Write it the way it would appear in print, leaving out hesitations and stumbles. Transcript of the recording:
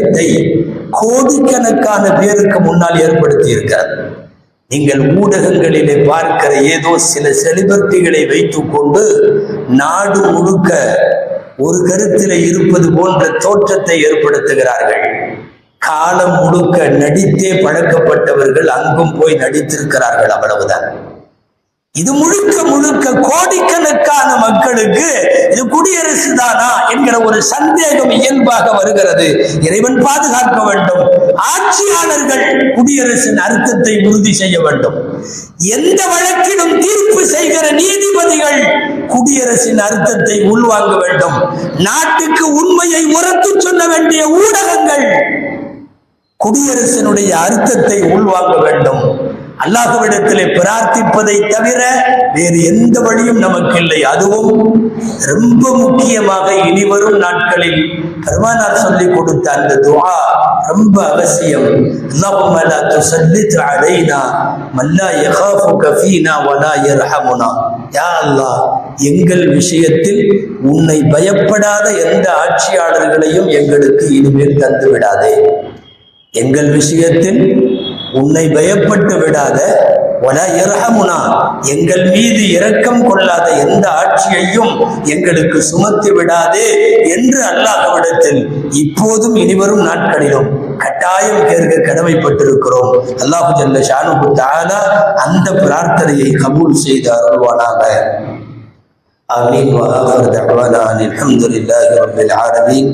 சந்தேகத்தை கோடிக்கணக்கான பேருக்கு முன்னால் ஏற்படுத்தி இருக்கிறார். நீங்கள் ஊடகங்களிலே பார்க்கிற ஏதோ சில செலிபிரிட்டிகளை வைத்துக் கொண்டு நாடு முழுக்க ஒரு கருத்திலே இருப்பது போன்ற தோற்றத்தை ஏற்படுத்துகிறார்கள். காலம் முழுக்க நடித்தே பழக்கப்பட்டவர்கள் அங்கும் போய் நடித்திருக்கிறார்கள், அவ்வளவுதான். இது முழுக்க முழுக்க கோடிக்கணக்கான மக்களுக்கு இது குடியரசு தானா என்கிற ஒரு சந்தேகம் இயல்பாக வருகிறது. இறைவன் பாதுகாக்க வேண்டும். ஆட்சியாளர்கள் குடியரசின் அர்த்தத்தை உறுதி செய்ய வேண்டும். எந்த வழக்கிலும் தீர்ப்பு செய்கிற நீதிபதிகள் குடியரசின் அர்த்தத்தை உள்வாங்க வேண்டும். நாட்டுக்கு உண்மையை உரத்து சொல்ல வேண்டிய ஊடகங்கள் குடியரசினுடைய அர்த்தத்தை உள்வாங்க வேண்டும். அல்லாஹ்விடத்திலே பிரார்த்திப்பதை தவிர வேறு எந்த வழியும் நமக்கு இல்லை. அதுவும் ரொம்ப முக்கியமாக இனிவரும் நாட்களில் பெருமானார் சொல்லிக் கொடுத்த அந்த துஆ ரொம்ப அவசியம். அல்லாஹும்ம லா துஸல்லித் அலைனா மன் லா யகாஃபுக ஃபீனா வலா யர்ஹமுனா. யா அல்லாஹ், எங்கள் விஷயத்தில் உன்னை பயப்படாத எந்த ஆட்சியாளர்களையும் எங்களுக்கு இனிமேல் தந்து விடாதே. எங்கள் விஷயத்தில் உன்னை பயப்பட்டு விடாத, வலா யர்ஹமுனா, எங்கள் மீது இரக்கம் கொள்ளாத எந்த ஆட்சியையும் எங்களுக்கு சுமத்தி விடாதே என்று அல்லாஹ்விடத்தில் இப்போதும் இனிவரும் நாட்களிலும் கட்டாயம் கேட்க கடமைப்பட்டிருக்கிறோம். அல்லாஹு ஜல்ல ஷானுஹு தஆலா அந்த பிரார்த்தனையை கபூல் செய்து அருள்வானாக. ஆமீன். வ ஆகிரு தஅவானா அல்ஹம்துலில்லாஹி ரப்பில் ஆலமீன்.